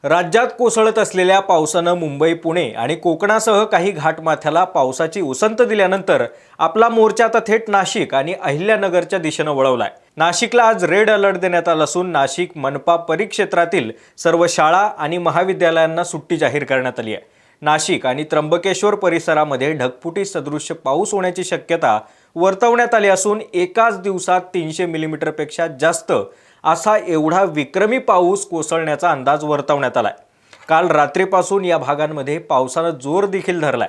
राज्यात कोसळत असलेल्या पावसानं मुंबई, पुणे आणि कोकणासह काही घाटमाथ्याला पावसाची उसंत दिल्यानंतर आपला मोर्चा आता थेट नाशिक आणि अहिल्यानगरच्या दिशेनं वळवलाय। नाशिकला आज रेड अलर्ट देण्यात आला असून नाशिक मनपा परिक्षेत्रातील सर्व शाळा आणि महाविद्यालयांना सुट्टी जाहीर करण्यात आली आहे। नाशिक आणि त्र्यंबकेश्वर परिसरामध्ये ढगफुटी सदृश्य पाऊस होण्याची शक्यता वर्तवण्यात आली असून एकाच दिवसात 300 मिलीमीटरपेक्षा जास्त असा एवढा विक्रमी पाऊस कोसळण्याचा अंदाज वर्तवण्यात आलाय। काल रात्रीपासून या भागांमध्ये पावसाने जोर देखील धरलाय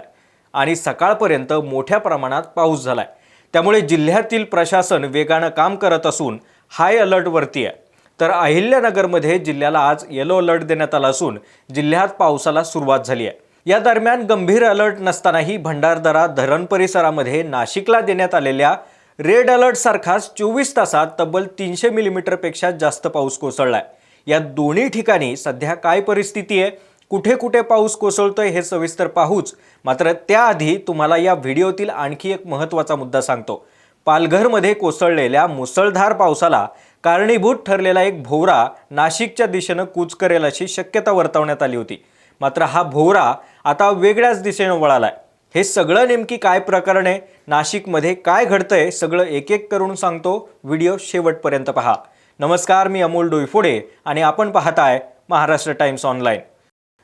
आणि सकाळपर्यंत मोठ्या प्रमाणात पाऊस झालाय। त्यामुळे जिल्ह्यातील प्रशासन वेगाने काम करत असून हाय अलर्ट वरती आहे। तर अहिल्यानगरमध्ये जिल्ह्याला आज येलो अलर्ट देण्यात आला असून जिल्ह्यात पावसाला सुरुवात झाली आहे। या दरम्यान गंभीर अलर्ट नसतानाही भंडारदरा धरण परिसरामध्ये नाशिकला देण्यात आलेल्या रेड अलर्ट सारखाच 24 तासात तब्बल 300 मिलीमीटरपेक्षा जास्त पाऊस कोसळलाय। या दोन्ही ठिकाणी सध्या काय परिस्थिती आहे, कुठे कुठे पाऊस कोसळतोय हे सविस्तर पाहूच। मात्र त्याआधी तुम्हाला या व्हिडिओतील आणखी एक महत्त्वाचा मुद्दा सांगतो। पालघरमध्ये कोसळलेल्या मुसळधार पावसाला कारणीभूत ठरलेला एक भोवरा नाशिकच्या दिशेने कूच करेल अशी शक्यता वर्तवण्यात आली होती। मात्र हा भोवरा आता वेगळ्याच दिशेने वळालाय। हे सगळं नेमकी काय प्रकरण आहे, नाशिकमध्ये काय घडतंय, सगळं एक एक करून सांगतो। व्हिडिओ शेवटपर्यंत पहा। नमस्कार, मी अमोल डोईफोडे आणि आपण पाहताय महाराष्ट्र टाइम्स ऑनलाईन।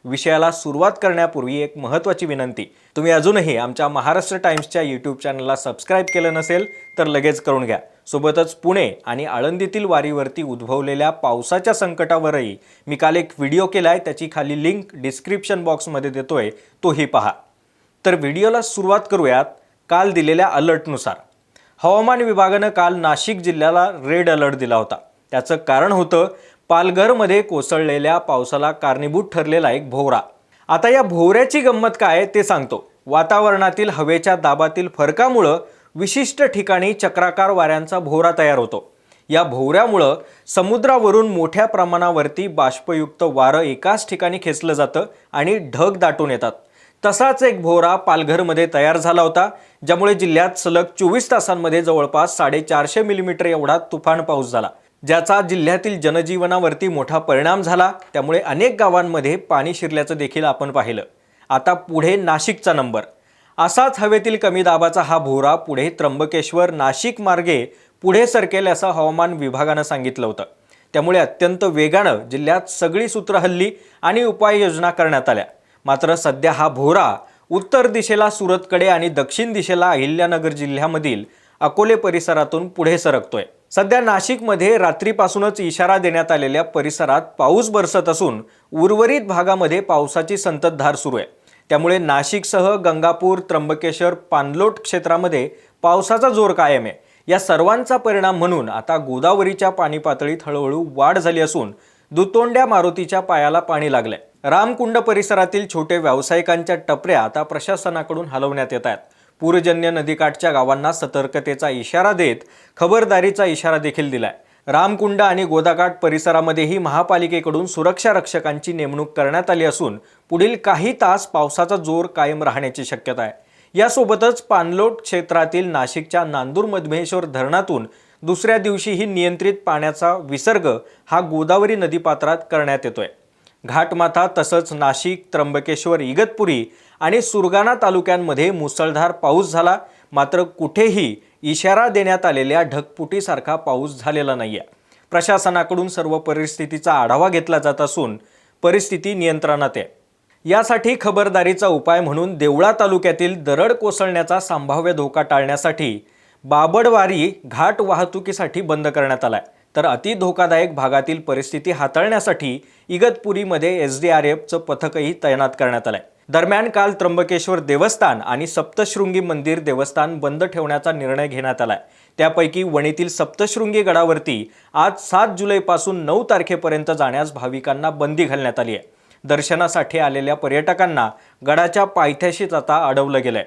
विषयाला सुरुवात करण्यापूर्वी एक महत्त्वाची विनंती, तुम्ही अजूनही आमच्या महाराष्ट्र टाइम्सच्या यूट्यूब चॅनलला सबस्क्राइब केलं नसेल तर लगेच करून घ्या। सोबतच पुणे आणि आळंदीतील वारीवरती उद्भवलेल्या पावसाच्या संकटावरही मी काल एक व्हिडिओ केलाय, त्याची खाली लिंक डिस्क्रिप्शन बॉक्समध्ये देतोय, तोही पहा। तर व्हिडिओला सुरुवात करूयात। काल दिलेल्या अलर्टनुसार हवामान विभागाने काल नाशिक जिल्ह्याला रेड अलर्ट दिला होता। त्याचं कारण होतं पालघरमध्ये कोसळलेल्या पावसाला कारणीभूत ठरलेला एक भोवरा। आता या भोवऱ्याची गंमत काय ते सांगतो। वातावरणातील हवेच्या दाबातील फरकामुळे विशिष्ट ठिकाणी चक्राकार वाऱ्यांचा भोवरा तयार होतो। या भोवऱ्यामुळे समुद्रावरून मोठ्या प्रमाणावरती बाष्पयुक्त वारं एकाच ठिकाणी खेचलं जातं आणि ढग दाटून येतात। तसाच एक भोवरा पालघरमध्ये तयार झाला होता, ज्यामुळे जिल्ह्यात सलग 24 तासांमध्ये जवळपास 450 मिलीमीटर एवढा तुफान पाऊस झाला, ज्याचा जिल्ह्यातील जनजीवनावरती मोठा परिणाम झाला। त्यामुळे अनेक गावांमध्ये पाणी शिरल्याचं देखील आपण पाहिलं। आता पुढे नाशिकचा नंबर। असाच हवेतील कमी दाबाचा हा भोवरा पुढे त्र्यंबकेश्वर नाशिक मार्गे पुढे सरकेल असं हवामान विभागानं सांगितलं होतं। त्यामुळे अत्यंत वेगानं जिल्ह्यात सगळी सूत्र हल्ली आणि उपाययोजना करण्यात आल्या। मात्र सध्या हा भोवरा उत्तर दिशेला सुरतकडे आणि दक्षिण दिशेला अहिल्यानगर जिल्ह्यामधील अकोले परिसरातून पुढे सरकतोय। सध्या नाशिकमध्ये रात्रीपासूनच इशारा देण्यात आलेल्या परिसरात पाऊस बरसत असून उर्वरित भागामध्ये पावसाची संततधार सुरू आहे। त्यामुळे नाशिकसह गंगापूर, त्र्यंबकेश्वर, पाणलोट क्षेत्रामध्ये पावसाचा जोर कायम आहे। या सर्वांचा परिणाम म्हणून आता गोदावरीच्या पाणी पातळीत हळूहळू वाढ झाली असून दुतोंड्या मारुतीच्या पायाला पाणी लागलंय। रामकुंड परिसरातील छोटे व्यावसायिकांच्या टपऱ्या आता प्रशासनाकडून हलवण्यात येत आहेत। पूरजन्य नदीकाठच्या गावांना सतर्कतेचा इशारा देत खबरदारीचा इशारा देखील दिलाय। रामकुंड आणि गोदाकाठ परिसरामध्येही महापालिकेकडून सुरक्षा रक्षकांची नेमणूक करण्यात आली असून पुढील काही तास पावसाचा जोर कायम राहण्याची शक्यता आहे। यासोबतच पाणलोट क्षेत्रातील नाशिकच्या नांदूर मधमेश्वर धरणातून दुसऱ्या दिवशीही नियंत्रित पाण्याचा विसर्ग हा गोदावरी नदीपात्रात करण्यात येतोय। घाटमाथा तसंच नाशिक, त्र्यंबकेश्वर, इगतपुरी आणि सुरगाणा तालुक्यांमध्ये मुसळधार पाऊस झाला। मात्र कुठेही इशारा देण्यात आलेल्या ढगफुटीसारखा पाऊस झालेला नाहीये। प्रशासनाकडून सर्व परिस्थितीचा आढावा घेतला जात असून परिस्थिती नियंत्रणात आहे। यासाठी खबरदारीचा उपाय म्हणून देवळा तालुक्यातील दरड कोसळण्याचा संभाव्य धोका टाळण्यासाठी बाबडवारी घाट वाहतुकीसाठी बंद करण्यात आलाय। तर अति धोकादायक भागातील परिस्थिती हाताळण्यासाठी इगतपुरीमध्ये SDRFचं पथकही तैनात करण्यात आलंय। दरम्यान काल त्र्यंबकेश्वर देवस्थान आणि सप्तशृंगी मंदिर देवस्थान बंद ठेवण्याचा निर्णय घेण्यात आलाय। त्यापैकी वणीतील सप्तशृंगी गडावरती आज 7 जुलैपासून 9 तारखेपर्यंत जाण्यास भाविकांना बंदी घालण्यात आली आहे। दर्शनासाठी आलेल्या पर्यटकांना गडाच्या पायथ्याशीच आता अडवलं गेलंय।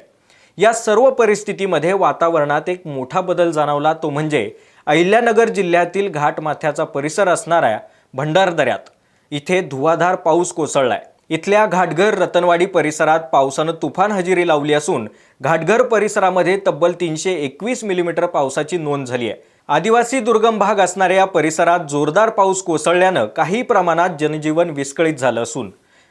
या सर्व परिस्थितीमध्ये वातावरणात एक मोठा बदल जाणवला, तो म्हणजे अहिल्यानगर जिल्ह्यातील घाटमाथ्याचा परिसर असणाऱ्या भंडारदऱ्यात इथे धुवाधार पाऊस कोसळलाय। इथल्या घाटघर रतनवाडी परिसरात पावसानं तुफान हजेरी लावली असून घाटघर परिसरामध्ये तब्बल 321 मिलीमीटर पावसाची नोंद झाली आहे। आदिवासी दुर्गम भाग असणाऱ्या या परिसरात जोरदार पाऊस कोसळल्यानं काही प्रमाणात जनजीवन विस्कळीत झालं असून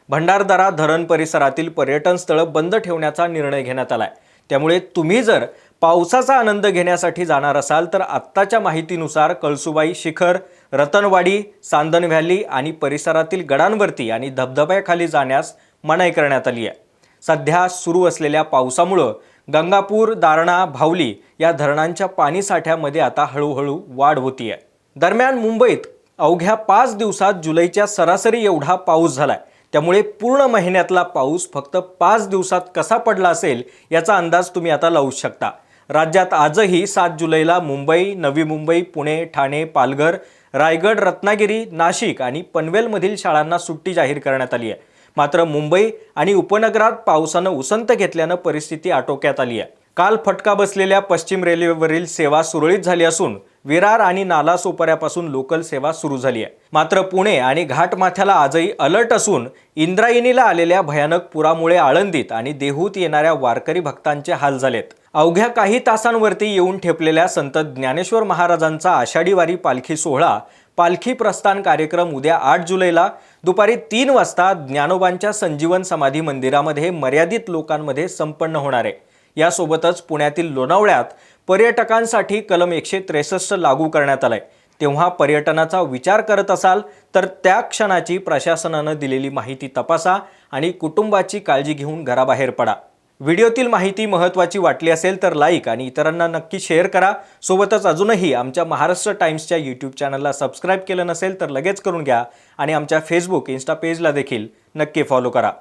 भंडारदरा धरण परिसरातील पर्यटन स्थळं बंद ठेवण्याचा निर्णय घेण्यात आलाय। त्यामुळे तुम्ही जर पावसाचा आनंद घेण्यासाठी जाणार असाल तर आत्ताच्या माहितीनुसार कळसुबाई शिखर, रतनवाडी, सांदन व्हॅली आणि परिसरातील गडांवरती आणि धबधब्याखाली जाण्यास मनाई करण्यात आली आहे। सध्या सुरू असलेल्या पावसामुळे गंगापूर, दारणा, भावली या धरणांच्या पाणीसाठ्यामध्ये आता हळूहळू वाढ होतीये। दरम्यान मुंबईत अवघ्या 5 दिवसात जुलैच्या सरासरी एवढा पाऊस झालाय। त्यामुळे पूर्ण महिन्यातला पाऊस फक्त 5 दिवसात कसा पडला असेल याचा अंदाज तुम्ही आता लावू शकता। राज्यात आजही 7 जुलैला मुंबई, नवी मुंबई, पुणे, ठाणे, पालघर, रायगड, रत्नागिरी, नाशिक आणि पनवेलमधील शाळांना सुट्टी जाहीर करण्यात आली आहे। मात्र मुंबई आणि उपनगरात पावसानं उसंत घेतल्यानं परिस्थिती आटोक्यात आली आहे। काल फटका बसलेल्या पश्चिम रेल्वेवरील सेवा सुरळीत झाली असून विरार आणि नालासोपाऱ्यापासून लोकल सेवा सुरू झाली आहे। मात्र पुणे आणि घाटमाथ्याला आजही अलर्ट असून इंद्रायणीला आलेल्या भयानक पुरामुळे आळंदीत आणि देहूत येणाऱ्या वारकरी भक्तांचे हाल झालेत। अवघ्या काही तासांवरती येऊन ठेपलेल्या संत ज्ञानेश्वर महाराजांचा आषाढी वारी पालखी सोहळा पालखी प्रस्थान कार्यक्रम उद्या 8 जुलैला दुपारी 3 वाजता ज्ञानोबांच्या संजीवन समाधी मंदिरामध्ये मर्यादित लोकांमध्ये संपन्न होणार आहे। यासोबतच पुण्यातील लोणावळ्यात पर्यटकांसाठी कलम 163 लागू करण्यात आलाय। तेव्हा पर्यटनाचा विचार करत असाल तर त्या क्षणाची प्रशासनानं दिलेली माहिती तपासा आणि कुटुंबाची काळजी घेऊन घराबाहेर पडा। व्हिडिओतील माहिती महत्त्वाची वाटली असेल तर लाईक आणि इतरांना नक्की शेअर करा। सोबतच अजूनही आमच्या महाराष्ट्र टाइम्सच्या यूट्यूब चॅनलला सबस्क्राईब केलं नसेल तर लगेच करून घ्या आणि आमच्या फेसबुक, इन्स्टा पेजला देखील नक्की फॉलो करा।